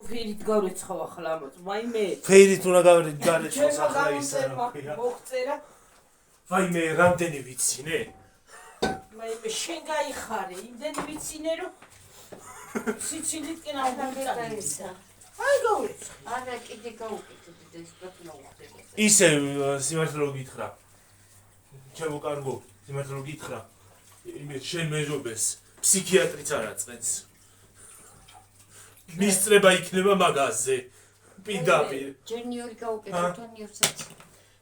ფერით გავრეცხავ ახლა ამას, ვაიმე. ფერით უნდა გავრეცხავს ახლა ისა რა ქვია. მოგწერა. ვაიმე, რამდენი ვიცინე? ვაიმე, შენ გაიხარე, იმდენი ვიცინე რომ სიცილითკენ აუგამიწა. აი გავრეცხე. არა, კიდე გაუკეთებ ეს პროფილოხდება. ისე სიმართლე რო გითხრა. ჩემო კარგო, სიმართლე რო გითხრა. იმის შენ მეჟობეს ფსიქიატრიც არ აწყენს. მისწრება იქნება მაგაზე. პირდაპირ. ჯენიორი გაუკეთებ თონიორსაც.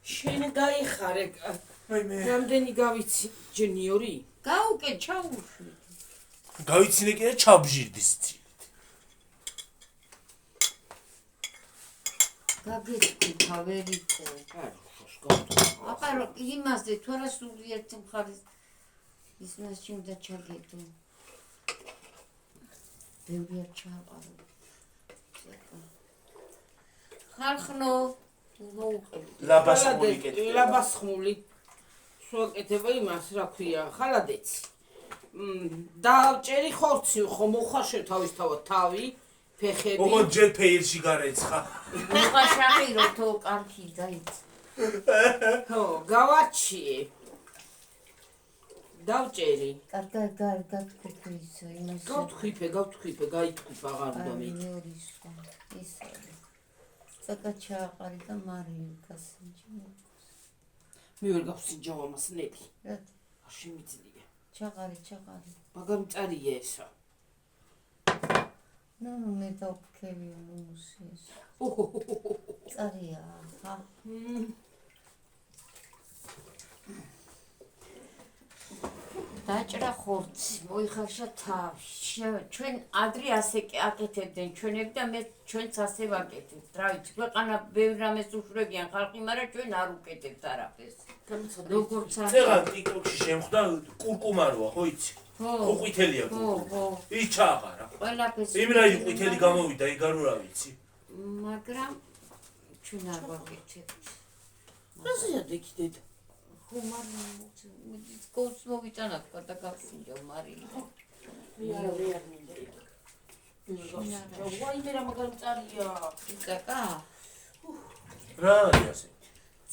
შენ გაიხარე. ვაიმე. რამდენი გავიცი ჯენიორი? გაუკეთ ჩაუშვი. გავიცინე კიდე ჩაბჟირდის ცილით. გაგეცი თავერიცე. აბა იმაზე თუ არა სული ერთი მხარის ის მასში უნდა ჩაგედო. ბევრია ჩაყარო. ხალხნო ლაბასხმული შუაკეთება იმას რა ქვია ხალადეცი დავჭერი ხორცი ხომ მოხარშე თავისთავად თავი ფეხები ოღონდ ჯერ ფეილში გარეცხა მოხაშაყირო თო კარგი დაიც ხო გავარჩიე დავჭერი კარგად გქიფე იმას გავთქვიფე გაითქვიფ აღარ უნდა მე ის საკაჩა ყარი და მარილი გასინჯი მე ვერ გავსინჯავ ამას ნელი რა შემიძლია ჩაყარი მაგარი წარია ესა ნუ მე დავქევი უმუსის წარია ხა დაჭრა ხორცი მოიხარშა თავი ჩვენ ადრე ასე აკეთებდნენ ჩვენები და მე ჩვენც ასე ვაკეთებთ რა ვიცი ქვეყანა ბევრ რამეს უშვრებიან ხალხი მაგრამ ჩვენ არ უკეთებთ არაფერს როგორც წეღან ტიკტოკში შემხვდა კურკუმა როა ხო იცი ხო ყვითელია კურკუმა ის ჩააყარა ყველაფერს იმ რაი ყვითელი გამოვიდა ეგ არ რა ვიცი მაგრამ ჩვენ არ ვაკეთებთ რაზეა დეკიდეთ ხუმარი გულს მოვიტანა თქვა და გავსინჯო მარილი მე არ მინდა ვაიმე რა მაგარი წარია ციცაკა რა არის ასე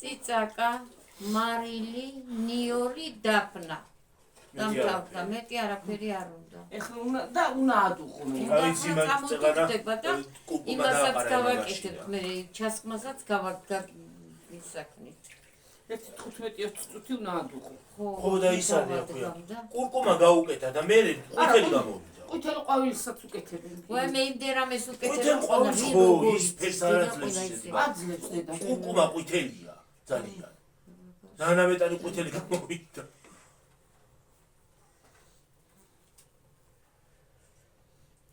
ციცაკა მარილი ნიორი დაფნა დამთავრდა მეტი არაფერი არ უნდა ეხლა უნდა ადუხო მე გავიცი მაგ წეღანა იმასაც გავაკეთებ მე ჩასკმასაც გავაკეთებ ერთი 15-20 წუთი უნდა ადუხო ხო და ის არის აქვია კურკუმა გაუკეთა და მე ყვითელი გამოვიდა ყვითელ ყვავილსაც უკეთებენ ვაი მე იმდენ რამეს უკეთებ ყვითელ ყვავილს ხო ის ფერს არ აძლევს აძლევს დედა კურკუმა ყვითელია ძალიან ნანამეტარი ყვითელი გამოვიდა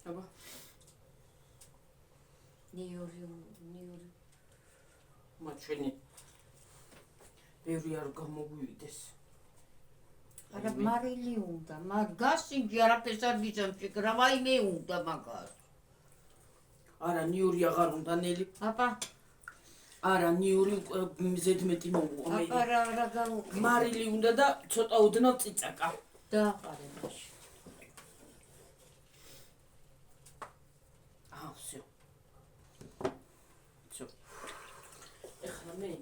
აბა ნიორი მაჩვენი ბევრი არ გამოგვივიდეს არა მარილი უნდა გასინჯი არაფერს არ გიძამჭი რა ვაიმე უნდა მაგას არა ნიორი აღარ უნდა ნელი აბა არა ნიორი ზედმეტი მოუღო მე აბა რა გავუკეთე მარილი უნდა და ცოტა ოდნავ ციცაკა დააყარე მაშინ всё ეხლა მე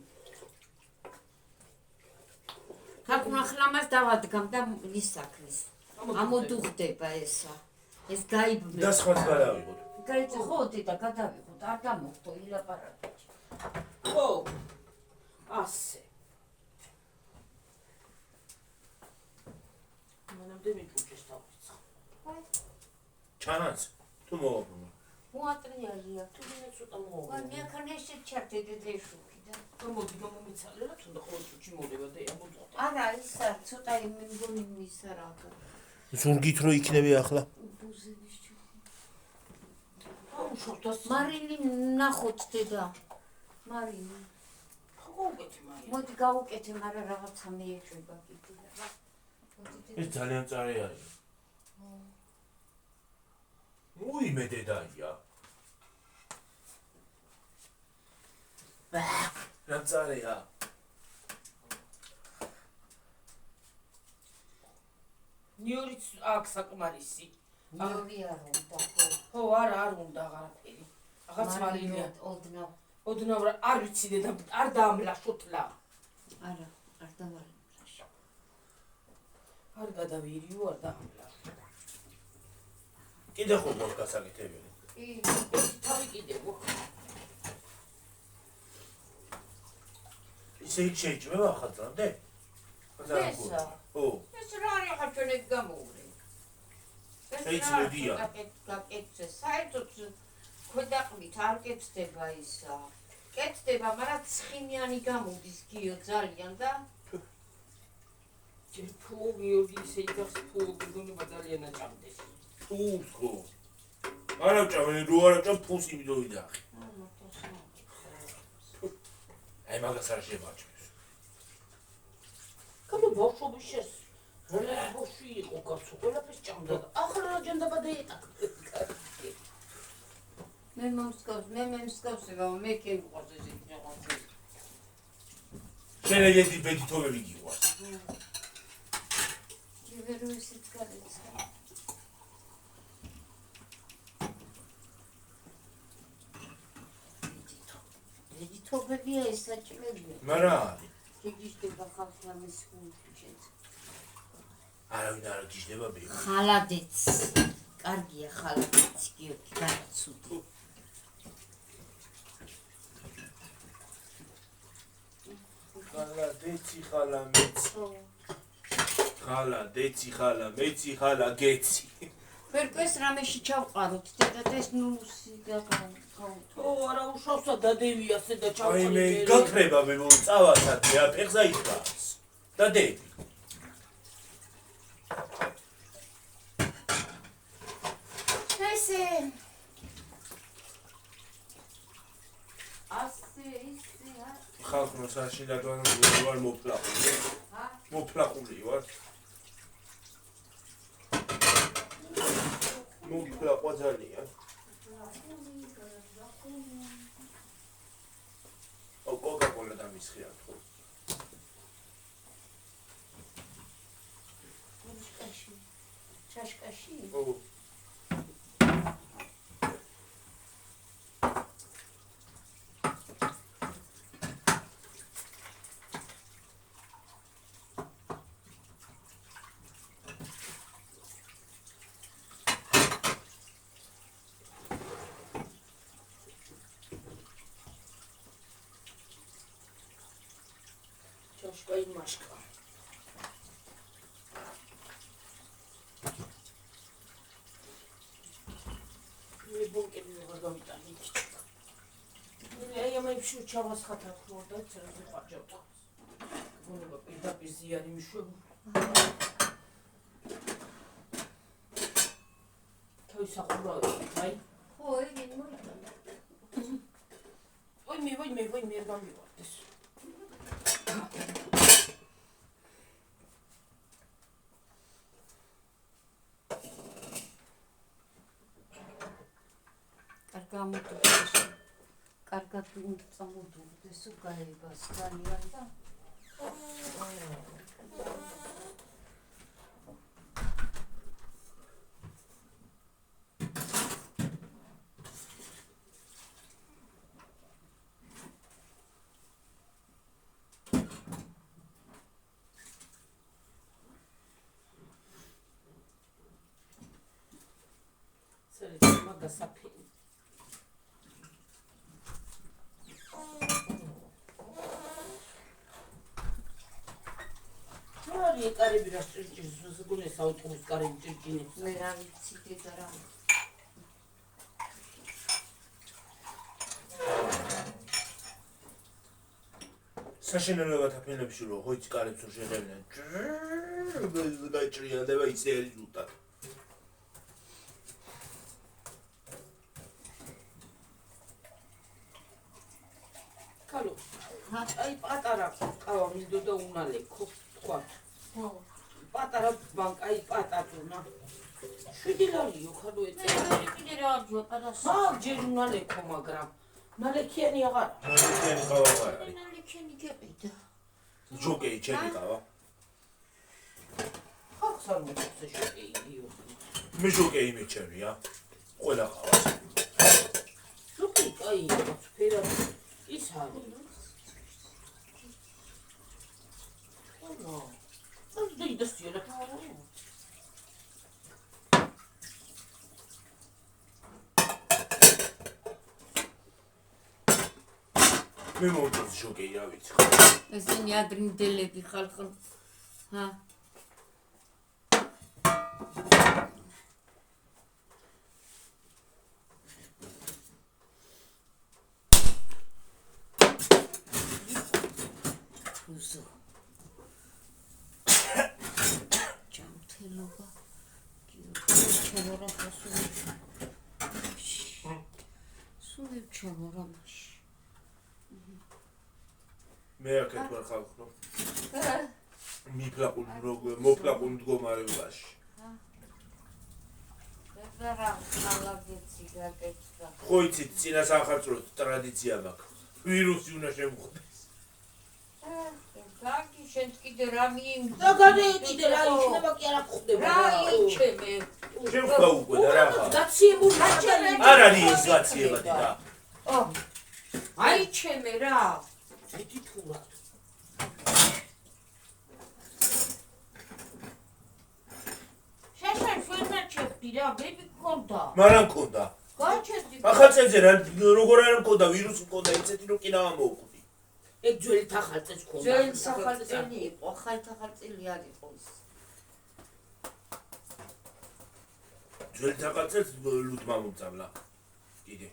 ხაკუნა ხლამას დავადგამ და ის საქმის ამოდუხდება ესა ეს გაიბმე და სხვა გადავიღოთ გაიწე ხო დედა გადავიღოთ არ გამოხდო ილაპარაკე ხო ასე მანამდე მიჭუჭეს დავიწყო ჩანაც თუ მოვაბრუნო მოატრიალია თუ მე ცოტა მოვა ვარ მე ახანეშე ჩარტე დედეშუქი და გამოდი გამომიცალე რა თუნდა ხოლმე წუჩი მოდება და ამოდღო არა ისა ცოტა მე მგონი მისა რა ზურგით რო იქნები ახლა ბუზების აუ შორტას მარილი ნახოთ დედა მარილი ხო უკეთე მარილი მოდი გავუკეთე მაგრამ რაღაცა მეეჭვება კიდე რა ეს ძალიან წარე არის უიმე დედაია რა წარეა ნიორიც აქ საკმარისი ნიორი არ უნდა ხო არა არ უნდა აღარაფერი რაღაც მარილია. ოდნავ. ოდნავ არ ვიცი და არ დაამლაშოთლა. არა, არ დამალაშო. არ გადავირიო, არ დაამლაშო. კიდე ხო გვაქვს გასაკეთებელი? კი, თავი კიდევ. ისე იქ შეიძლება ახალწლამდე? ესა. ო, ეს რა არის ახლა ჩვენ ეგ გამოვლე. შეიძლება. გაკეთე, საერთოდ ქვედაყრით არ კეთდება ისა. კეთდება, მაგრამ ცხიმიანი გამოდის გიო ძალიან და ფუ გიორგი ისე იქაც ფუ გიგონება ძალიან აჭამდეს. ფულს ხო? არა ჭამენ, რო არა ჭამ ფულს იმდო ვიდახი. აი მაგას არ შემაჭმეს. კაბა ბავშვობის შეს. რა ბავშვი იყო კაცო, ყველაფერს ჭამდა. ახლა რა ჯანდაბა დაეტაკა. მე მომსკავსება, მე კენყავს ეს იყავი. შენ ედი ბედითობები გიყვარს. ჯიბერო ისიც გადაიცა. ბედითობებია ეს საჭმელია. მარა არის. გიგიშდება ხალხი ამის ხუნჩეთ. არავინ არ გიждდება ბი. ხალადეც. კარგია ხალადეც, გიორგი, გაცუდი. ხალა დეცი ხალა მეცი. ხალა დეცი ხალა მეცი ხალა გეცი. ვერკვეს რამეში ჩავყაროთ, დედადეს ნუსი გაგავთ. ო არა უშავსა დადევია სე და აი ჩავყოლი. მე გაქრება მე წავასათი რა ფეხზა იდგას. დადები. ესე. ასე ისე ხალხო საშინდაგან ვარ მოფლაყული. მოფლაყული ვარ. მოფლაყვა ძალიან. ო კოკა-კოლა დამისხია თუ. ჩაშკაში. ო ჩაშკა იმაშკა. მე ბუნკერი აღარ გავიტანი იქ. აი ამებში ჩავას ხათა ხმორდა წერზე პარჯავდა. გონება პირდაპირ ზიანი მიშვება. თავის ახურა აი. ხო, იგი მოიტანა. ვაი მე არ გამივარდეს. კარგად წამოდურდეს უგაებას ძალიან და სერიცი მაგასაფი Არი კარები რა ჭირჭირს ზგუნეს აუტომის კარები ჭირჭინებს მე რა ვიცი დედა რა საშინელებათა ფილმებში რო ხოიც კარებს რო შეღებდნენ გაიჭრიალდება ისე არის ზუსტად კალო აი პატარა ყავა მინდოდა უნალეკო თქვა ხო პატარა ბანკა აი პატატუნა 7 ლარიო ხალო ეწე კიდე რა აქვს პატას ხა ჯერ უნალეკო მაგრამ ნალექიანი აღარ ნალექიანი ყავა არ არის ნალექიანი გეყიდა ჯოკეი ჩემი ყავა ხახს არ მოწე შეკეიდიო მე ჯოკეი მეჩემია ყველა ყავას ჯოკეი აი ფერად ის არის ნო ეს დაიდასილა მე მომწონს შოკი რა ვიცი ესენი ადრინდელები ხალხო ჰა უზო ჯამთელობა ჩამორა ხასული სული ჩამორა მაშ მე აქეთ ვარ ხალხო მოფლაყულ მდგომარეობაში რა ხალაგეცი გაკეთდა ხო იცით წინა სამხარწვროთ ტრადიცია მაქვს ვირუსი უნდა შემოხდეს გაგი შენ კიდე რა მიიმდა და გადაიკიდე რა იქნება კი არა ხდება რა იჩემე შევხდა უკვე და რა გაციებული მაჩელი არ არის ის გაციებადი და აიჩემე რა ერთი თურა შაშან შენდა ჩეხდი რა ბები გქონდა მარა მქონდა გაჩერდი ახალწელზე რა როგორ არ მქონდა ვირუსი მქონდა იცეთი რომ კი დავამოუკვდი ეგ ძველი თახალწელს ქონდა ძველი სახალწელი იყო ახალი თახალწელი არ იყო ის ძველი თახალწელს ლუდმა მომწამლა კიდე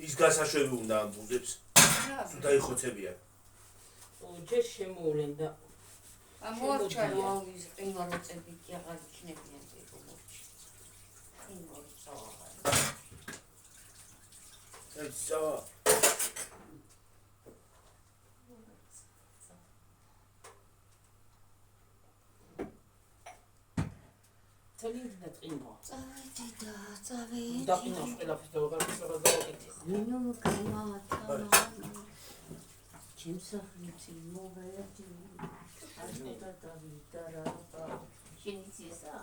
ის გასაშვები უნდა ამ ბუზებს თუ დაიხოცებიან ჯერ შემოვლენ და ამორჩანა ის ყინვაროწები კი აღარ იქნებიან ეგომოჩი ყინვაროწა ეცა თელინდა ყინვა წავედი და წავედი და ყინავს ყველაფერს და ვაგარსება გავაკეთე ნინო გამათა ჩემსახლიცი მოვედი არნოდა დავიდა რა შენიცისა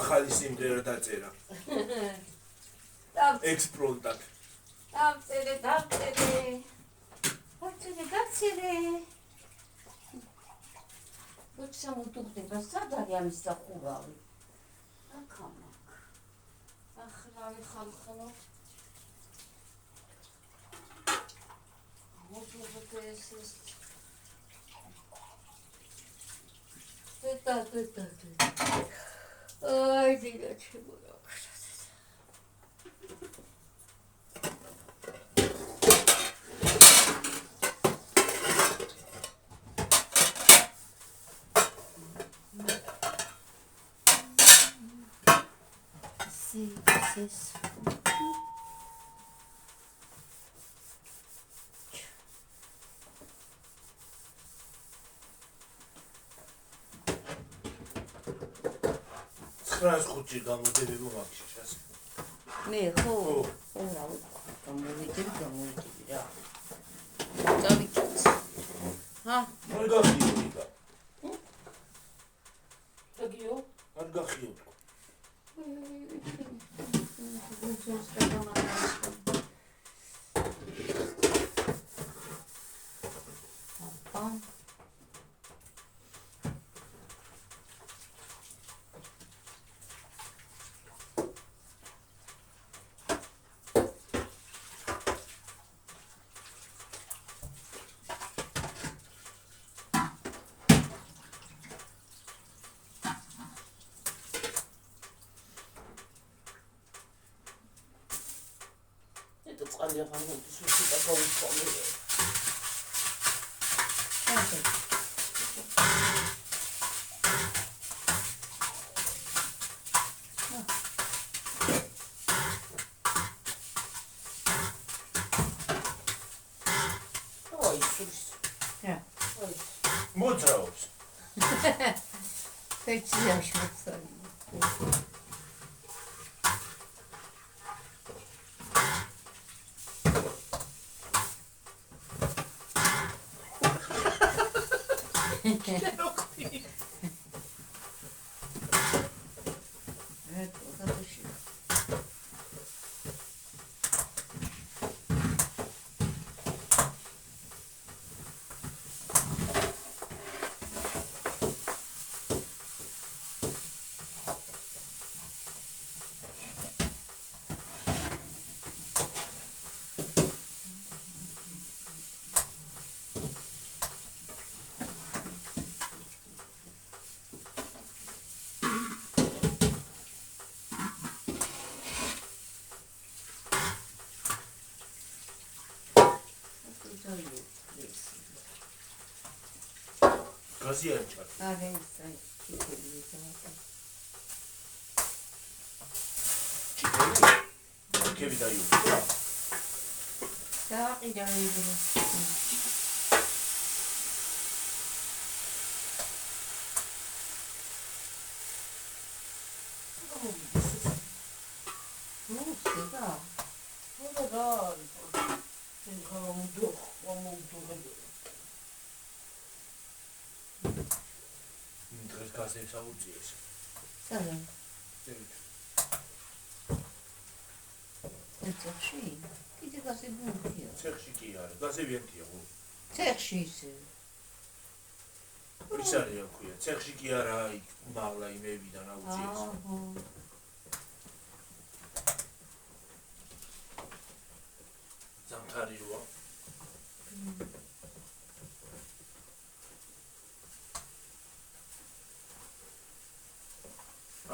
ახალი სიმღერა დაწერა ექსპრონტად დავწერე როცა მოდუხდება სად არის ამის სახურავი აქამაკ ახლავი ხალხო მოდუხდება ეს და აი დილა ჩებურა this ხრას ხუთი გამოდები მაგშაშას მე ხო რა გამოვიდი რა წავიკეთე ჰა არ გახიო დაგიო არ გახიო წყალი აღარ მოდის უცოტა გავუწყობე სურის. რა. აი, მოძრაობს. ფეჩიაში მოხსარი. გაზი არ ჩარ. არა ისე ჩიქები დააკა. ჩიქები დაიუხა. დააყიდა ვიდრე. და რა. შენ გამოდო, გამოდო. დღეს გაზებს აუწიეს. სალამ. ეცებში? კიდე გაზები მქია. ცეხში კი არა, გაზები ერთია ხო? ცეხში ისე. ის არის აქვია, ცეხში კი არა, აი მაღლა იმებიდან აუწიეს. აჰა. ზამთარიოა.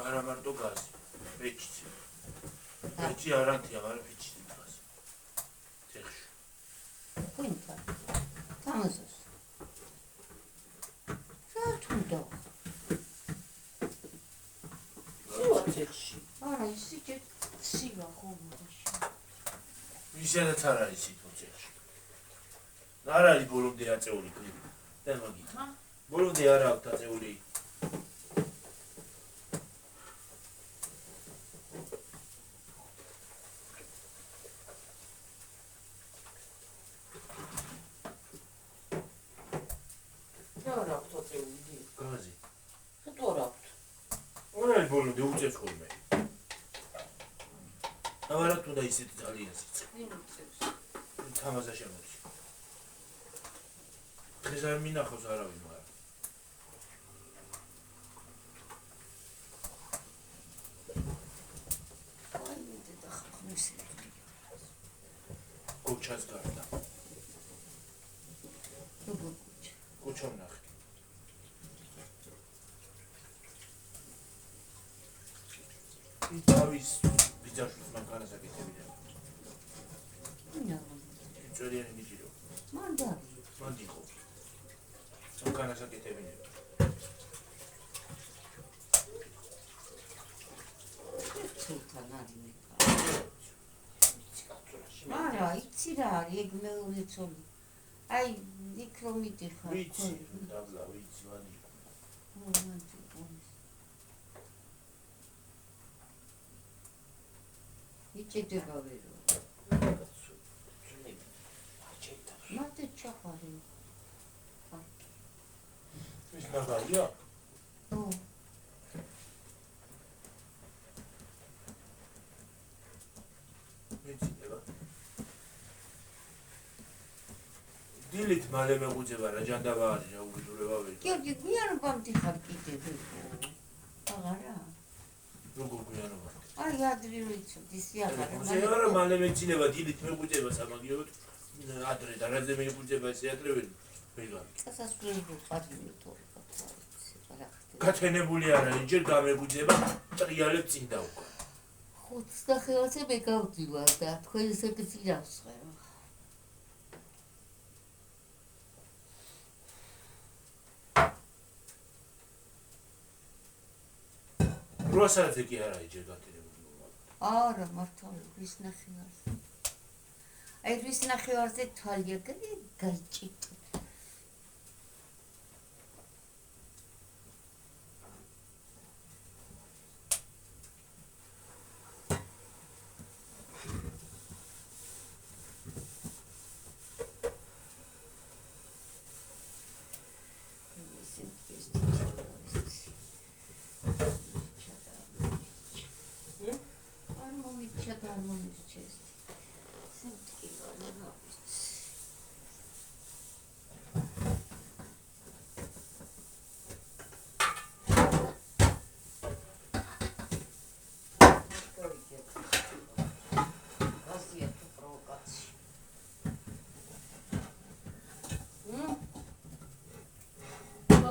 არა მარტო გაზი, პეჩიც. პეჩი არანთია, მაგრამ პეჩი დგას. ცეხში. Quinta. Tamazos. Saturdo. სუაცებში. არა, ისე ცივა ხომაში. ისედაც არ არის სიტო ცეხში. არ არის ბოლომდე აწეული კრივი. და მაგით. ბოლომდე არ აქვს აწეული. რა აქვს აწეული? გაზი. ხეთო რა აქვს? არ არის ბოლომდე უწევს ხოლმე. აბა თუ და ისეთი ძალიან სიცხე. იმიწევს. თამაზე შემოდი. დღეს არ მინახავს არავინ მაგრამ. აი, და ხმის. გოჩას გარდა. როგორ გოჩა ვნახე. თავის ბიძაშვილს მანქანას აკეთებინებდა. ვინა? წერიანი მიჭირო. მანდარი. მანდ იყო. მანქანას აკეთებინებდა. ცულთან არის მე. არა, იცი რა არის, ეგ მეორე ცოლი. აი, იქ რომ მიდიხარ. ვიცი, დაბლა, ვიცი, მანდ იყო. იჭდება ვერო. მათე ჩაყარი. ის ნაგარია? ო. მეცდება. დილით მალე მეგუძება რა ჯანდაბა არის რა უგიძულება ვერ. გიორგი, გვიანობა მდიხარ კიდე ვერო. აღარა. როგორ გვიანობა? აი, ადრე ვიცოდი, სიახარე. ზეარა მალე მეცინება დილით მეგუძება სამაგიეროდ ადრე და რაზე მეგუძება ესე ადრე ვერ ვიღარ. სასასწრებო პატივი თორე. გათენებული არ არის, ჯერ გამეგუძება, ტრიალებ წინ დაუყო. 29-ზე მე გავდივარ და თქვენ ესე გწირავს ხარ. 8 საათზე კი არ არის ჯერ გათენებული. არა, მართალი, ვის ნახევარზე. აი, ვის ნახევარზე თვალია, გაიჭიტო.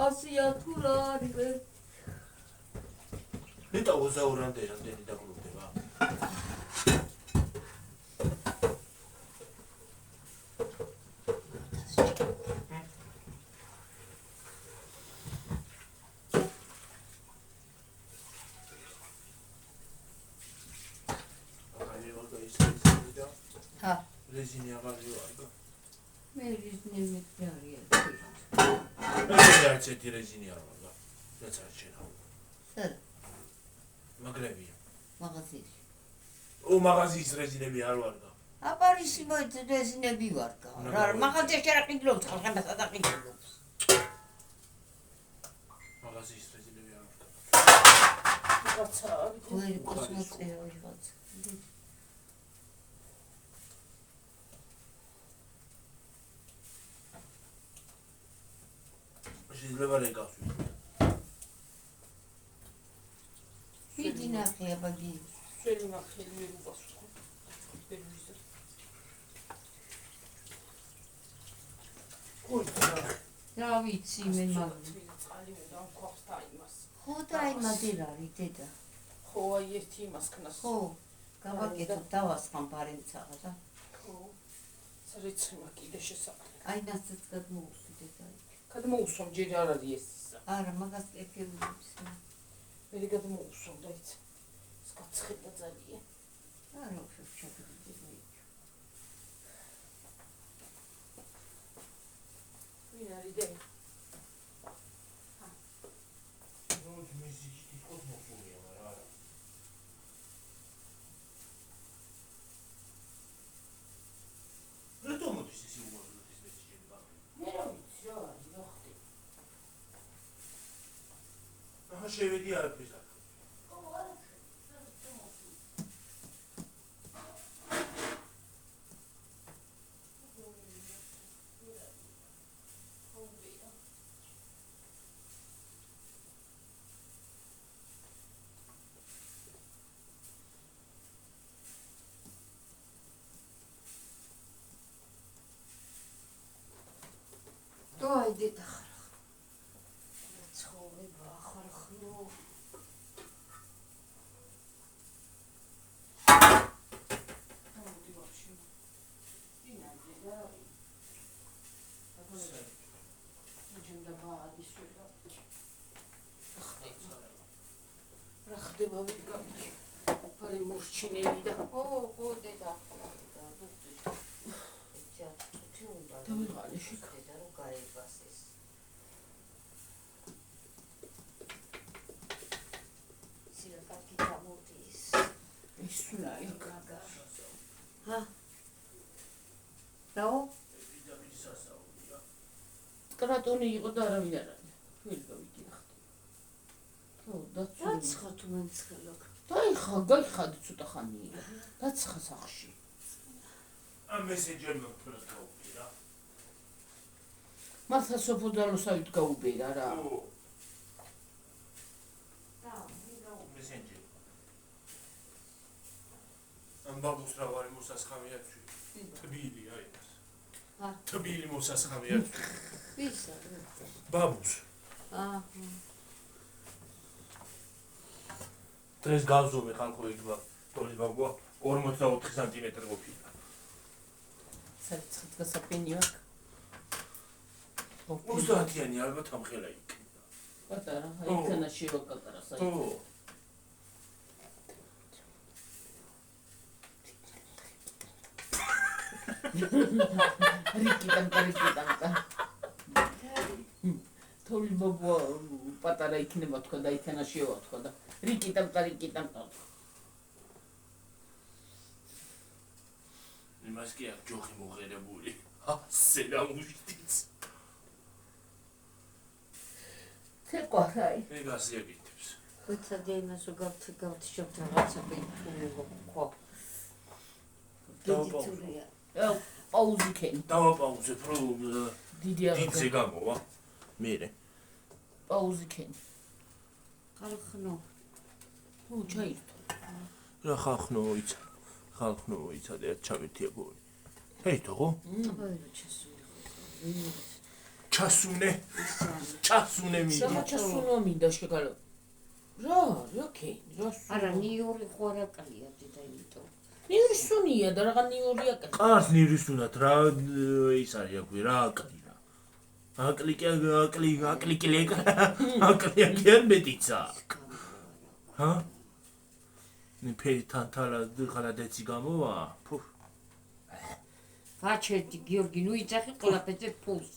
ასია თუ რა არის? ნეტა ოზაურამდე რამდენი დაგროვდება? ჰა, რეზინი აღარ ვიყავ. მე რიზნები არის. მე არც ერთი რეზინი არ ვარ. რაც არ შენა. სად? მაგრებია. მაღაზიაში. ო მაღაზიის რეზინები არ ვარ და. აპარისი რეზინები ვარ გა. რა მაღაზიაში არ ყიდლობს, ხალხებსაც არ ყიდლობს. მაღაზიის რეზინები არ ვარ. რაღაცა ვერი კოსმოსია ვიღაც. შეიძლება რეკავსვი. ვიდი ნახე აბაგი. შენი ნახე მე უპასუხო. პერვიზა. რა ვიცი მე მაგ. წყალი უნდა მქონდა იმას. ხო და აი მადერარი დედა. ხო აი ერთი იმას ქნას. ხო, გავაკეთო დავასხამ ბარემცაღა და. ხო. სარეცხმა კიდე შესაძლოა. აი ნაცაც გადმოუსვი დედა. გადმოუსვამ ჯერ არ არის ეს ისა. არა, მაგას ეკელებს. მე გადმოუსვამ და იცი. ეს გაცხედა ძალიან. არა, უფრო ჩაგდები. ვინ არის დე? ნუ მეზიჯი თვითონ მოხურია, მაგრამ არა. რატომ მოდის ეს უგონოდ ეს მეზიჯი ბაღი? მე რა ვიცი რა არის, რა ხდება. ახლა შევედი არაფერს არ. აი დედა ხარ. ცხოვრება ხარ ხრო. მოდი ვაფშე. ვინ არის და? აბა ჯენდა ბადის რა. რა ხდება ვიგავი. ფარი მორჩინელი და ხო დედა. დავიღალე შეკ. დედა რო გაებას ეს. სილაკაკი გამოდის. ის სულაი. ჰა. რაო? კრატონი იყო და არავინ არ არის. ველი გავიდი ახლა. ხო, დაცვა. დაცხა თუ მენცხელო. გაიხადი ცოტა ხანია. დაცხა სახში. ამ მესენჯერმა თქვენს გაუპირა. მართლა სოფოდალოსავით გაუბერა რა. ო, და ვიღაო. მესენჯერი. ამ ბაბუს რა ვარი მოსასხამია თქვი. თბილი აი ეს. ჰა. თბილი მოსასხამია თქვი. ვისა? ბაბუს. აჰა. დღეს გავზომე ხალხო იგვა. თორე ბაბუა 44 სანტიმეტრი ყოფილა. საერთოდ გასაპენია. 30-იანი ალბათ ამხელა იქნება. პატარა, აიქანა შევაკატარა საერთოდ. ო. რიკიტანკა. თოვლი ბაბა პატარა იქნება თქვა და ითენაშიოა თქვა და რიკიტანკა. იმას კი აქვს ჯოხი მოღერებული. ასე რა მუშტიც. ცეკვაი. ეგ ასე აკეთებს. ხოცა იმას გავთიშობთ რაღაცა პინკულო ხო. დავაპაუზე. პაუზი ქენ. დავაპაუზებ, რომ დიდი დიდზე გამოვა. მერე. პაუზი ქენ. ხალხნო. უ ჩაირთო. რა ხალხნო იცი. ხალხნო იცადე ჩავერთია გული. ჰეითო ხო? ყველა ჩასული. ჩასუნე მინდა. საღა ჩასუნო მინდა შეგალო. რა ქენ, რა სუნო. არა, ნიური ხო არ აკლია დედა იმიტომ. ნიური სუნია და რაღა ნიური აკეთე. ყარს ნირის უნდათ რა ის არის აქვე რა აკლი რა. აკლიკი არ მეტიცა. ჰა? ნიფერი თანთალა ხალადეცი გამოვა. ფუ. გაჩერდი გიორგი, ნუ იძახი ყველაფერზე ფულს.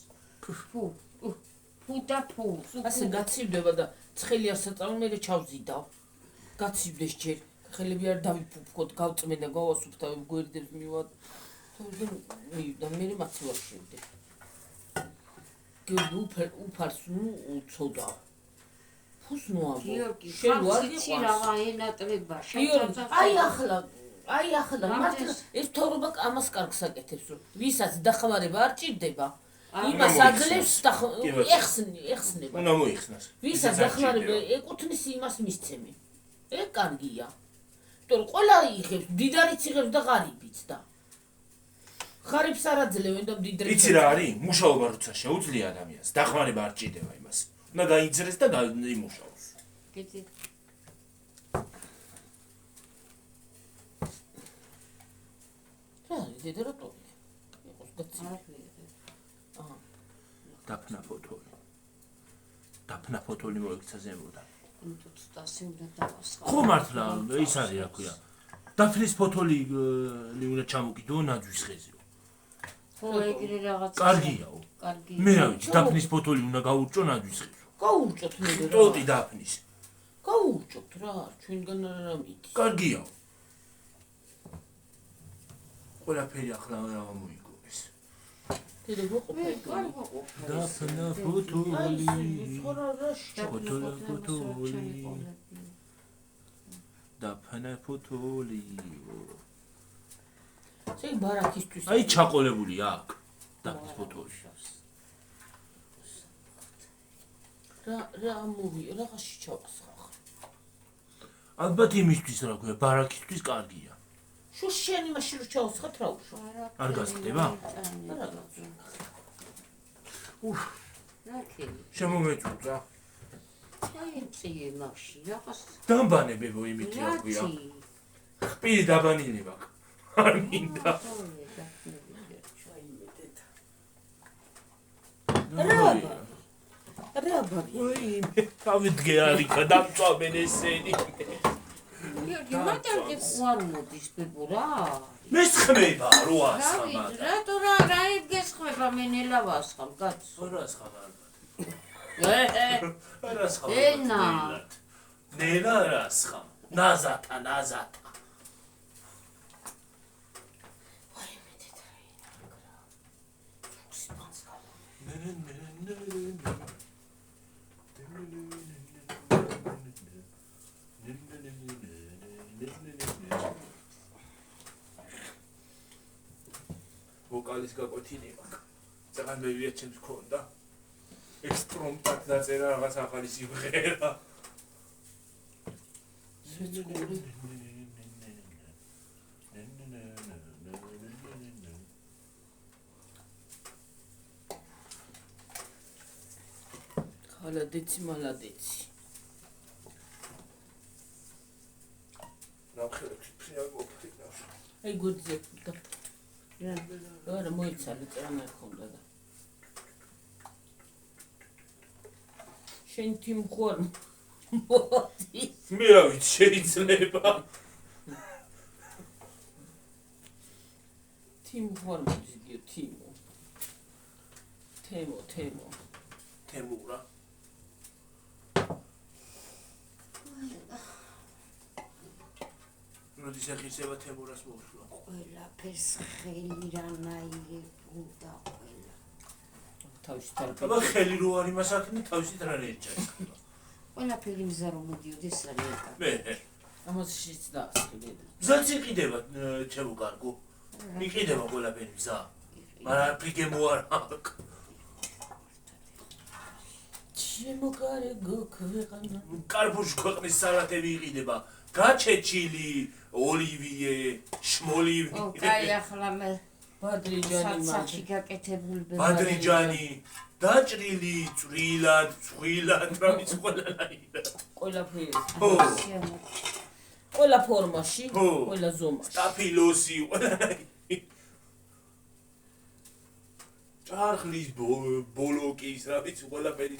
ფუ და ფულს. ასე გაცივდება და ცხელი არ საწამო მე ჩავზიდავ. გაცივდეს ჯერ. ხელები არ დავიფუფქოთ, გავწმენ და გავასუფთავ გვერდებს მივად. და მე მაცივაშევდე. გიორგი უფარს ნუ უცოდა. ფუს ნუ ამბო. გიორგი, შენ ვარ ხალხი რაღა ენატრება. გიორგი, აი ახლა მართლა ეს თორობა ამას კარგს აკეთებს რომ ვისაც დახმარება არ ჭირდება. იმას აძლევს და ეხსნება. უნდა მოიხსნას. ვისაც დახმარება ეკუთვნის იმას მისცემი. ეგ კარგია. იმიტომ რომ ყველა იღებს, მდიდარიც იღებს და ღარიბიც და. ღარიბს არ აძლევენ და მდიდარიც. იცი რა არის? მუშაობა როცა შეუძლია ადამიანს, დახმარება არ ჭირდება იმას. უნდა გაიძრეს და იმუშაოს. გეძი. რა, დედა რა ტოვია? იყოს გაცილი. დაფნა ფოთოლი მოიქცა ზემოდან. იმიტომ წასი უნდა დავასხა. ხო მართლა ის არის რა ქვია. დაფნის ფოთოლი უნდა ჩამოკიდო ნაძვის ხეზიო. ხო ეგრე რაღაც. კარგიაო. კარგი. მე რა ვიცი, დაფნის ფოთოლი უნდა გაურჭო ნაძვის ხეზო. გაურჭოთ მე რა. ტოტი დაფნის. გაურჭოთ რა, ჩვენგან რა მიდის. კარგიაო. ყველაფერი ახლა რა მოიგონეს. დედა გოყოფილი. დაფნა ფოთოლი. დაფნა ფოთოლი. შენ ბარაქისთვის. აი ჩაყოლებული აქ. დაფნის ფოთოლი. რა მოვი, რაღაცი ჩავასხახ. ალბათ იმისთვის რა ქვია, ბარაქისთვის კარგია. შო შენ იმაში რო ჩავასხათ რა უშო. არ გასწდება? უფ, შემომეწუწა. ჩაიწიე მაშინ რაღაც. დამბანებებო იმითი რა ქვია. ხპილი დაბანილება. არ მინდა. რა ბარი. ვაიმე, გავიდგე არიქა დამწვამენ ესენი. გიორგი, მაგრამ არ მოდის ბებო რა. მესხმება რო ასხამა. რატო რა გესხმება მე ნელა ვასხამ კაც. რა ასხამა ალბათ. რა ასხამა. ენა. ნელა რა ასხამა. ნაზათა. ვაიმე დედა. ვოკალის გაკვეთილი მაქვს. ძალიან მევია ჩემს მქონდა. ექსპრომტად დაწერა რაღაც ახალი სიმღერა. ხალადეცი მალადეცი. რა ხერხი ფრიალ მოფრინავს. აი გოძე და არა მოიცალე წერანა ხონდა და შენ თიმ ხوار მოდი მე რა ვიცი შეიძლება თიმო ვარ მოდიო თიმო. თემო. თემურა. როდის ახისება თემურას მოუშვა? ყველაფერს ხელი რანაირი უნდა ყველა. თავისი თარგმანი. აბა ხელი რო არის მასაკნი თავისით რა ერჩას. ყველაფერი მზა რომ მოდიოდეს რა ერკა. მე ამას შეც დაასწრები. მზაც იყიდება ჩემო კარგო. იყიდება ყველაფერი მზა. მაგრამ პრიგემო არ აქვს. ჩემო კარგო ქვეყანა. კარბუშ ქვეყნის სალატები იყიდება. გაჩეჩილი, ოლივიე, შმოლივი. ო, კაი ახლა მე ბადრიჯანი საჩი გაკეთებული ბადრიჯანი, დაჭრილი, წვრილად, წვილად, რა ვიცი ყველანაირად. ყველაფერი. ო, ყველა ფორმაში, ო. ყველა ზომაში. სტაფილოსი, ყველანაირი. ჭარხლის ბოლოკის, რა ვიცი ყველაფერი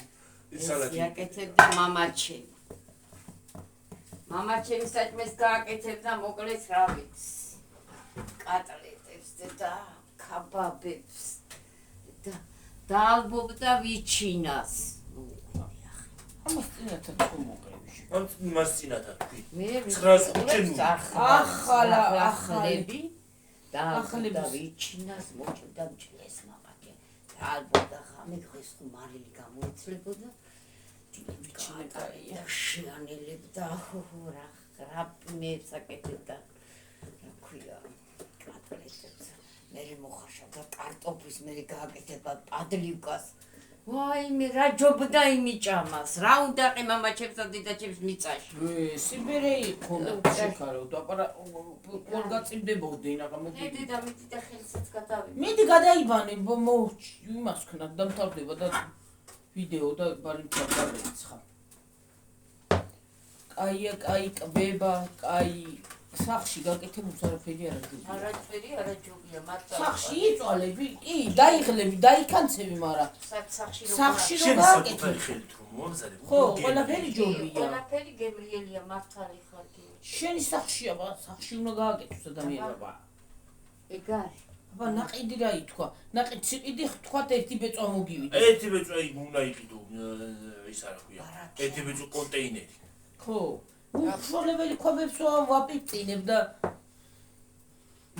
სალატი. გაკეთებდა მამაჩემი. მამაჩემი საჭმეს გააკეთებდა მოკლედ რა ვიცი. კატლეტებს და კაბაბებს და დაალბობდა ვიჩინას. ამას წინათა თუ მოყევი. ამ მას წინათა თქვი. მე ახალი და ვიჩინას მოჭდა მჭლეს მამაკე. დაალბობდა ხამე ხეს ხუმარილი გამოეცლებოდა. ვიჩინებდა შეანელებდა რა მეებს აკეთებდა. რა ქვია კატლეტებს. მე მოხაშავდა კარტოფლის მე გააკეთება პადლივკას. ვაიმე რა ჯობდა იმიჭამას. რა უნდა ყი მამაჩემს და დედაჩემს მიწაში. სიბერე იქონდა შეხარო და პარა ყველ გაწიმდებოდნენ aga მე დედა მიდი და ხელსაც გადავი. მიდი გადაიბანე მოუჩი იმას ქნა დამთავრდება და ვიდეო და ბარიმცა გადაიცხა. კაია, კაი კბება, კაი სახში გაკეთებულს არაფერი არ აქვს. არაფერი არა ჯობია მართლა. სახში იწვალები, კი, დაიღლები, დაიქანცები, მაგრამ სახში რო გააკეთე. ხელით რომ მომზადე. ხო, ყველაფერი ჯობია. ყველაფერი გემრიელია მართალი ხარ კი. შენი სახშია, აბა, სახში უნდა გააკეთოს ადამიანებმა. ეგ არის. აბა, ნაყიდი რა ითქვა? ნაყიდ სიყიდი თქვათ ერთი ბეწვა მოგივიდა. ერთი ბეწვა უნდა იყიდო ის არა ქვია. ერთი ბეწვა კონტეინერი. ხო. უშუალებელი ქვაბებს ვაპიწინებ და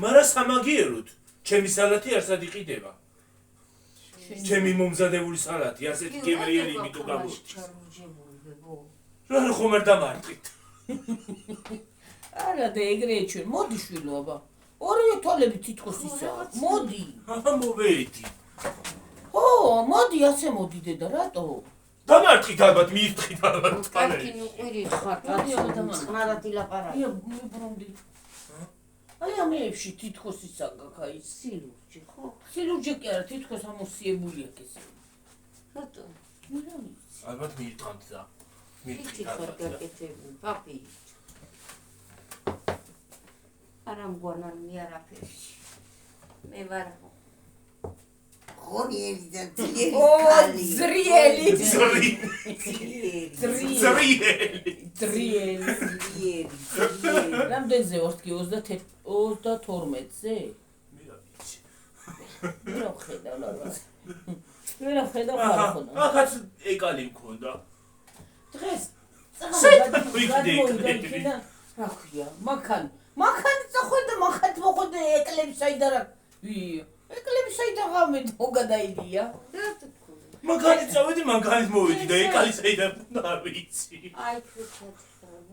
მაგრამ სამაგიეროდ ჩემი სალატი არსად იყიდება. ჩემი მომზადებული სალატი ასეთი გემრიელი იმიტომ გამოდის. რა ხომ არ დამარტყით. არა და ეგრე ჩვენ მოდი შვილო აბა. ორივე თვალები თითქოს ისაა. მოდი. მოვედი. ხო, მოდი ასე მოდი დედა, რატო? დამარტყით ალბათ მიირთხით ალბათ. კარგი ნუყვირი ხარ, წყნარად ილაპარაკე. ია, მიბრუნდი. აი ამეებში თითქოს ისაა გაქაი. სილურჯი ხო? სილურჯი კი არა, თითქოს ამოსიებული აქ ეს. რატო? რა ვიცი. ალბათ მიირთხანთ და მიირთხით ხარ გაკეთებული, პაპი. არა მგონან მე არაფერი. მე ვარ ღონიერი და ძლიერი კალი. ძრიელი. ძრიელი. რამდენზე ვარ თქი 32-ზე? მე რა ვიცი. რა ხედავ ლაბას. რა ხედავ ხარ. ახაც ეკალი მქონდა. დღეს ვიქდი. რა ქვია? მაქანი წახვედა, მახათ მოხვედა ეკლები საიდან. ეკლები საიდან ღამე მოგადაიდია. მაგარი წავედი, მაგარით მოვედი და ეკალი საიდან არ ვიცი. აი ფუჩად ხარ.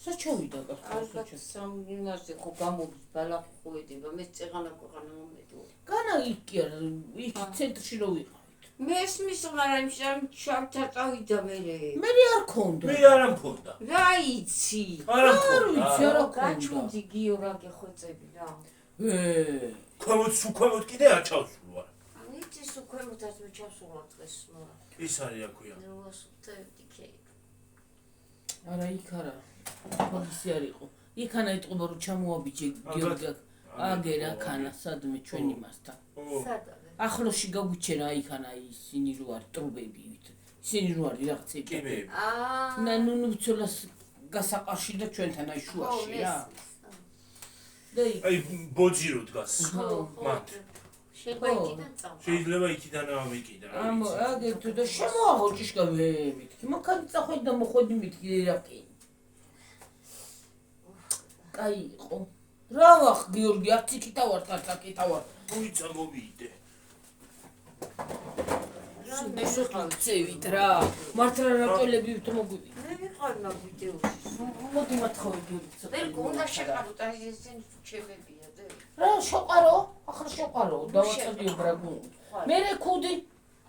საჩოვიდა ალბათ სამგინაზე ხო გამოდის ბალახოედება, მე წეღანა ყანა მომედო. განა იქ კი არა, იქ ცენტრში რო ვიყავით. მე ესმის მაგრამ შავთა წავიდა მე. მე არ ქონდა. მე არ მქონდა. რა იცი? არ მქონდა. ვიცი არა გაჩუდი გიორაგე ხოცები რა. ქვემოთ კიდე აჩავს ვარ. იცი სუქვემოთაც მეჩავსულა დღეს მარა. ის არის აქვია. ნოვასუტევდი კეი. არა იქ არა. პოლიცია არ იყო. იქანა იტყობა რომ ჩამოაბიჯე გიორგი აგერა ქანა სადმე ჩვენ იმასთან. სადავე? ახლოში გაგვიჩერა იქანა ისინი რო არის ტრუბებივით. ისინი რო არის რაღაცები. კიბეები. აა ნუ ვიცოლას გასაყარში და ჩვენთან აი შუაში რა. და აი ბოძირო დგას მათ შეიძლება იქიდან ავიკიდა აგეთო და შემოაღოჭიშკა მეთქი მაქანი წახვედი და მოხვედი მეთქი რაკი კაი იყო რა ვახ გიორგი არც იქითა ვარ არც აქითა ვარ უიცა მოვიდე შეხლავცევით რა მართლა რაკელები თუ მოგვივიდა მე ვიყავ მაგიდეოში მოდი მათხოვე გიორგი მე გონდა შეყაროთ აი ესენი ჩემებია და რა შოყარო ახლა შოყარო დავაწოდიო ბრაგუ მე ქუდი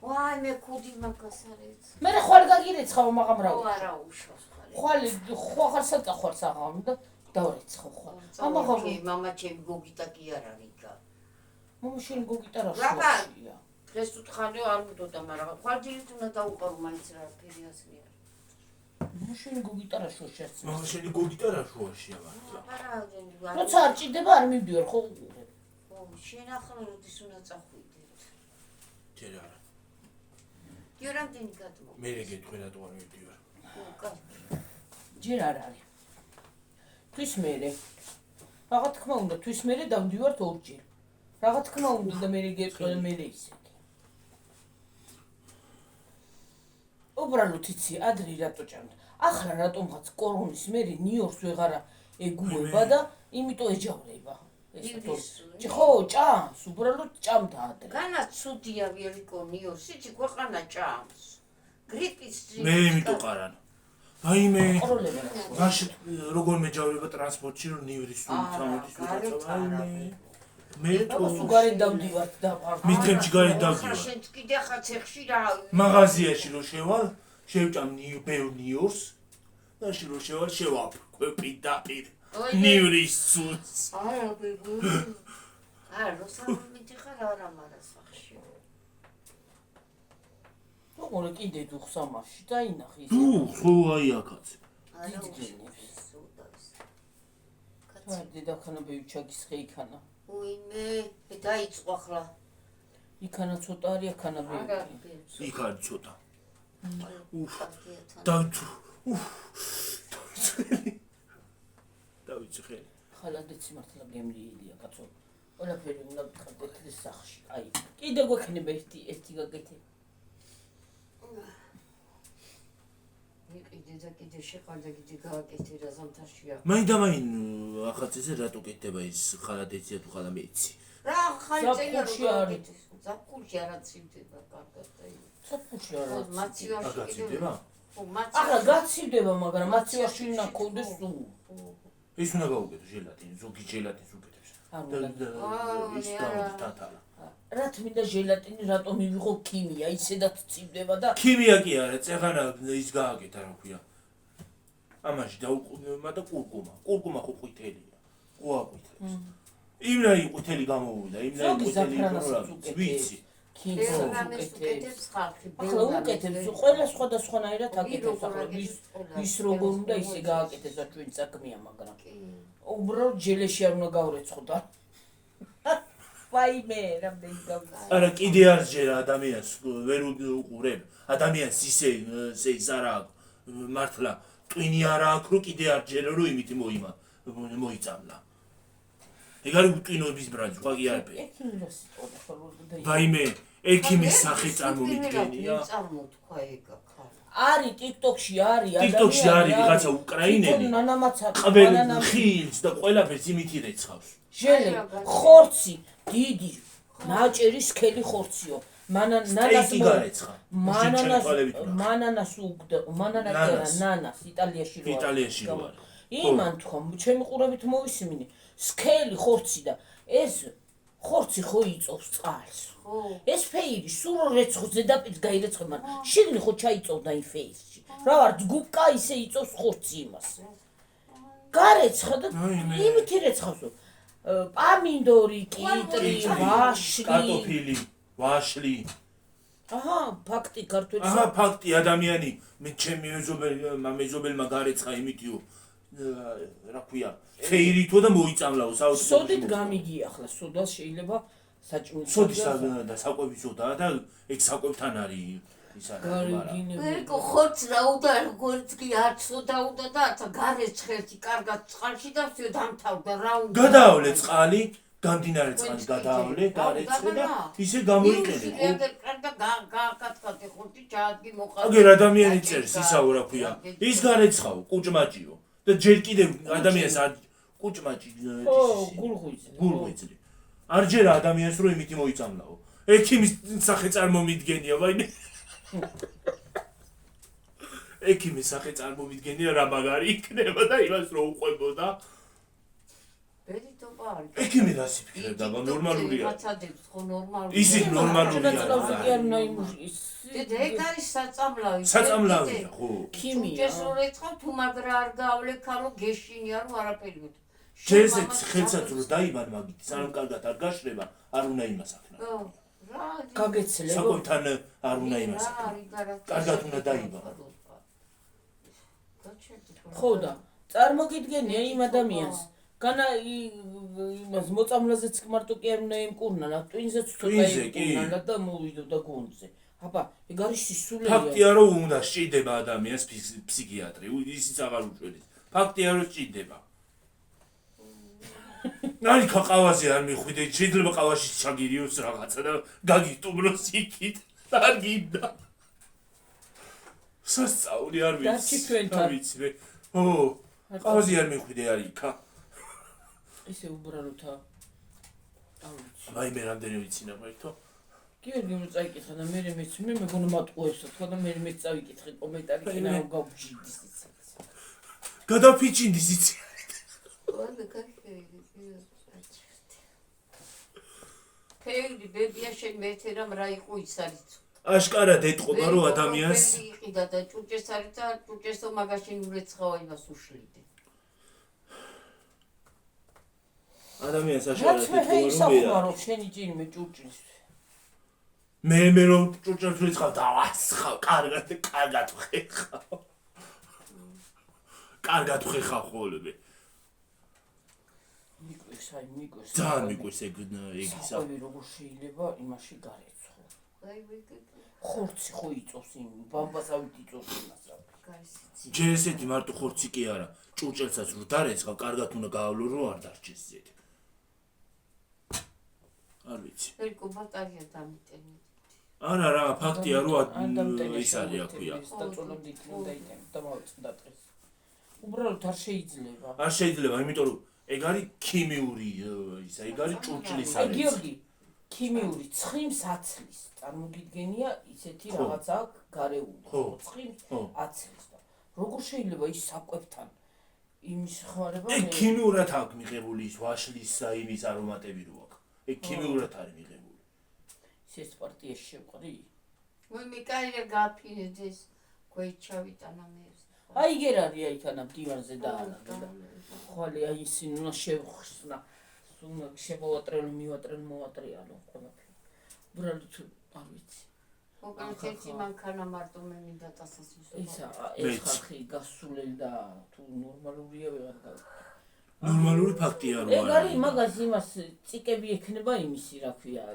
ვაი მე ქუდი მაგას არის მე ხვალ გაგირეცხავ მაგამ რა არა უშავს ხვალ ხوخარ საწახوار საღამ და დავარეცხავ ხვალ ამაღამ მამა ჩემი გოგიტა კი არ არის გა მამა შენ გოგიტა რა შუაშია დღეს უთხარი არ მუდოდა მაგრამ ხვალ დილით უნდა დაუყარო მაინც რა ფერი ასლია მამა შენ გოგიტა რა შუაშია მამა შენი გოგიტა რა შუაშია მართლა არა როცა არ ჭირდება არ მივდივარ ხო შენ ახლა როდის უნდა წახვიდეთ ჯერ არა გიორამდენი გადმო მე გეტყვი რატო არ მივდივარ ჯერ არ არის თვის მერე რაღა თქმა უნდა თვის მერე დავდივართ ორჯერ რაღა თქმა უნდა და მე გეტყვი მერე ისეთი უბრალოდ იცი ადრე რატო ჭამთ ახლა რატომღაც კორონის მერე ნიუ-იორკს ვეღარა ეგუება და იმიტომ ეჯავრება ხო ჭამს უბრალოდ ჭამდა ადრე განა ცუდია ვერიკო ნიუ-იორკს იცი ქვეყანა ჭამს გრიპის მე იმიტომ ყარან აიმე რაშეთ როგორ მეჯავრება ტრანსპორტში რომ ნიურის სული წამოდის ვიღაცა მე თუ სუგარი დავდივართ და მითემში გარი დავდივარ შენ კიდე ხარ ცეხში რა მაღაზიაში რო შევალ შევჭამ ნიუ-იორკს და რო შევალ შევაფრქვი დაპირ ნიურის სულს არა ბებო არა როსამითი ხარ არა მარა სახში როგორ კიდე დუხსამაში დაინახი თუ ხო აი აქაც არა კაცი დედაქანა ბევჩაგისხე იქანა უიმე დაიწყო ახლა იქანა ცოტა არის აქანა ბევჩი იქ არის ცოტა დავიცუ დავიცხე ხალადეცი მართლა გემრიელია კაცო ყველაფერი უნდა გქრდეთ ეს სახში აი კიდე გვექნება ერთი გაგეთე კიდე შეყარდა კიდე გააკეთე რა ზამთარშია მაინდამაინ ახაც ესე რატო კეთდება ის ხალადეცია თუ ხალამეცი რა ზაფხულში არის ზაფხულში არა ცივდება კარგად და საფუში არა მაცივარში აგაცივდება ახლა გაცივდება მაგრამ მაცივარში უნდა ქონდეს სულ ის უნდა გაუკეთო ჟელატინი ზოგი ჟელატინს უკეთებს ის დავდატალა რა თმინდა ჟელატინი რატო მივიღო ქიმია ისედაც ცივდება და ქიმია კი არა წეღარა ის გააკეთა რა ქვია ამაში დაუყურმა და კურკუმა ხო ყვითელია ყო აყვითელს იმრა იყვითელი გამოვიდა იმრა იყვითელი რა ვიცი ქიმს უკეთებს ხალხი ახლა უკეთებს ყველა სხვადასხვანაირად აკეთებს ახლა ის როგორ უნდა ისე გააკეთეს რა ჩვენ საქმეა მაგრამ უბრალოდ ჟელეში არ უნდა გავრეცხო ვაიმე რამდენი გავიცი არა კიდე არ ჯერა ადამიანს ვერ უყურებ ადამიანს ისე ის არა მართლა ტვინი არა აქვს რომ კიდე არ ჯერა რომ იმით მოიწამლა ეგ არის ტვინობის ბრანჩი სხვა კი არაფერი ვაიმე ექიმის სახე წარმოვიდგენია წარმოთქვა ეგა არის TikTok-ში არის TikTok-ში არის ვიღაცა უკრაინელი ყველ ხილს და ყველაფერს იმით ირეცხავს ჟელე ხორცი დიდი ნაჭერი სქელი ხორციო მანანას უგდა ნანას იტალიაში რო არის იმან თქო ჩემი ყურებით მოვისმინე სქელი ხორცი და ეს ხორცი ხო იწოვს წყალს ეს ფეირი სულ რეცხო ზედაპირს გაირეცხება მაგრამ შიგნი ხო ჩაიწოვდა იმ ფეირში რა ვარ ჯგუფკა ისე იწოვს ხორცი იმას გარეცხა და იმით ირეცხავსო პამინდორი, კიტრი, ვაშლი, კარტოფილი, ვაშლი. აჰა, ფაქტი ქართველი. აჰა, ფაქტი ადამიანი, მე ჩემი მეზობელმა გარეცხა იმითიო. რა ქვია, ფეირითო და მოიწამლაო საოცრად. სოდით გამიგია ახლა, სოდას შეიძლება საჭმელი. სოდის და საკვები სოდაა და ეგ საკვებთან არის. ის არ არის მაგრამ ვერკო ხორც რა უნდა როგორც კი არცო დაუდა და არცა გარე ცხელში კარგად წყალში დავსიო დამთავრდა რა უნდა გადაავლე წყალი გამდინარე წყალი გადაავლე გარეცხე და ისე გამოიყენე ხო და გააკაცხადე ხორცი ჩაადგი მოყავ აგერ ადამიანი წერს ისაო რა ქვია ის გარეცხაო კუჭმაჭიო და ჯერ კიდევ ადამიანს არ კუჭმაჭი გულღვიძი არ ჯერა ადამიანს რომ იმითი მოიწამლაო ექიმის სახე წარმომიდგენია ვაიმე ექიმის სახე წარმომიდგენია რა მაგარი იქნება და იმას რო უყვებოდა ბედიტობა არის ექიმი რას იფიქრებდა ნორმალურია რაცადებს ხო ნორმალურია ისიც ნორმალურია დედა ეგ არის საწამლავი საწამლავია ხო ქიმია ჭესროეცხავ თუ მაგრა არ გავლე ქალო გეშინია რომ არაფერი მოთ ჯერზე ხელსაც რო დაიბან მაგით სანამ კარგად არ გაშრება არ უნდა იმასახნა გაგეცლებო საკუთთან არ უნდა იმასახნა კარგად უნდა დაიბან ხო და წარმოგიდგენია იმ ადამიანს განა იმას მოწამლაზეც მარტო კი არ უნდა იმკურნა რა ტვინზეც ცოტა იმკურნა და მოვიდოდა გუნდზე აბა ეგ არის სისულელია ფაქტია რომ უნდა სჭირდება ადამიანს ფსიქიატრი ისიც აღარ უჩვენის ფაქტია რომ სჭირდება ნარი ყავაზე არ მიხვიდე შეიძლება ყავაში ჩაგირიოს რაღაცა და გაგიტუმროს იქით არ გინდა სასწაული არ ვიცი მე ო ყავაზე არ მიხვიდე არ იქა ისე უბრალოთა აი მე რამდენი ვიცინა მაითო გიორგი რო წაიკითხა და მე მეც მე მეგონა მატყუებსა თქვა და მე მეც წავიკითხე კომენტარი კენა რომ გავჯიდის იცი გადაფიჩინდის იცი ფეილი ბებია შენ მეთე რამ რა იყო ის არის აშკარად ეტყობა რომ ადამიანს იყიდა და ჭურჭეს არის და ჭურჭესო მაგაშენ ურეცხავა იმას უშლიდე ადამიანს აშკარად ეტყობა რომ შენი ჭინი მე ჭურჭის მე რომ ჭურჭელს ვიწყავ და ასხავ კარგად ვხეხავ კარგად ვხეხავ ხოლმე მიყვეს აი მიყვეს ძალიან მიყვეს ეგ ისა აი როგორ შეიძლება იმაში გარეცხო ხორცი ხო იწოს იმ ბამბასავით იწოს იმას რა ჯერ ესეთი მარტო ხორცი კი არა ჭურჭელსაც რო დარეცხავ კარგად უნდა გაავლო რომ არ დარჩეს ზედ არ ვიცი ვერკო ბატარია დამიტენე არა რა ფაქტია რომ ის არის აქვია დაწოლობდი უნდა იტენ და მოვწდა დღეს უბრალოდ არ შეიძლება იმიტომ რომ ეგ არის ქიმიური ისა ეგ არის ჭურჭლის არის გიორგი ქიმიური ცხიმს აცლის წარმოგიდგენია ისეთი რაღაცა გარეული ცხიმს აცლის და როგორ შეიძლება ის საკვებთან იმის ხმარება ეგ ქიმიურად აქვს მიღებული ის ვაშლის და იმის არომატები რო აქვს ეგ ქიმიურად არის მიღებული ეს პარტიაში შევყრი მე კაირა გაფინდეს გვეჩავიტანა მე აი გერ არის აი თანა დივანზე და ხვალე აი ისინი უნდა შევხსნა უნდა შემოვატრელო მოვატრიალო ყველაფერი უბრალოდ არ ვიცი უკანცეთი მანქანა მარტო მე მინდა დასასრულს ისა ეს ხალხი გასულელი და თუ ნორმალურია ვეღარ გავა ნორმალური ფაქტია რომ ეგ არის მაგას იმას წიკები ექნება იმისი რა ქვია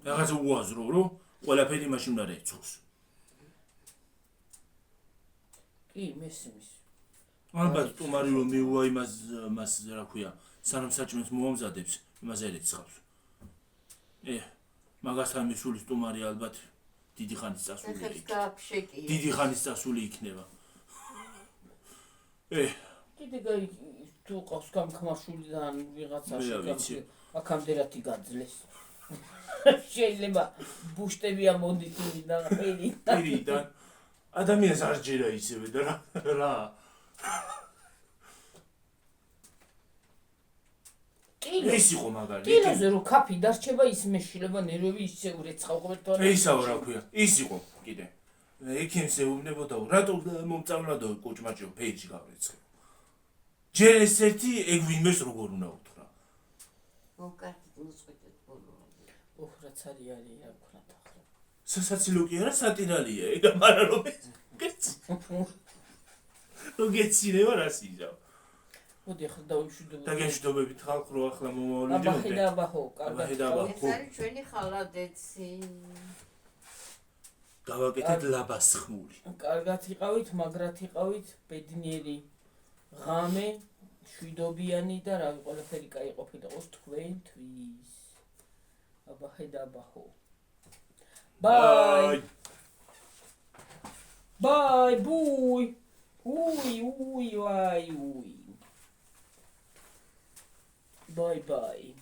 რაღაც უაზრო რომ ყველაფერი მაშინ უნდა რეცოს კი მესმის ალბათ თუმარი რომ მიუვა იმას რა ქვია სანამ საჭმელს მოამზადებს იმაზე რეცხავს მაგასთან მისულის თუმარი ალბათ დიდი ხანის წასული იქნება კიდე გაი თუ ყავს გამხმარშულიდან ვიღაცაში აქამდე რათი გაძლეს შეიძლება ბუშტები ამოდით და პირიდან ადამიანს არ ჯერა ისევე და რა ეს იყო მაგარი კილოზე რო კაფი დარჩება ის მეშილება ნერვები ისე ურეცხავ ყოველთვის ისაო რა ქვია ის იყო კიდე ექიმს ეუბნებოდა რატო მომწავლადო კუჭმაჭიო ფეიჯი გავრეცხე ჯერ ეს ერთი ეგ ვინმეს როგორ უნდა უთხრა მოკარდით მოსყვეთეთ ბოლო ოხრაც არის რა ვქნათ ახლა სასაცილო კი არა სატირალია ეგ ამარა რომ გეცილება რა სიჟავ მოდი ახლა დავიშვიდობ და გეშვიდობებით ხალხ რო ახლა მომავალ ვიდეომდე აბა ხო კარგად ეს არის ჩვენი ხალადეცი გავაკეთეთ ლაბასხმული. კარგად იყავით, მაგრად იყავით, ბედნიერი ღამე, შვიდობიანი და რავი ყველაფერი კაი ყოფილიყოს თქვენთვის. აბა ხედაბაჰო. Bye. Bye, boy. Ui. Bye.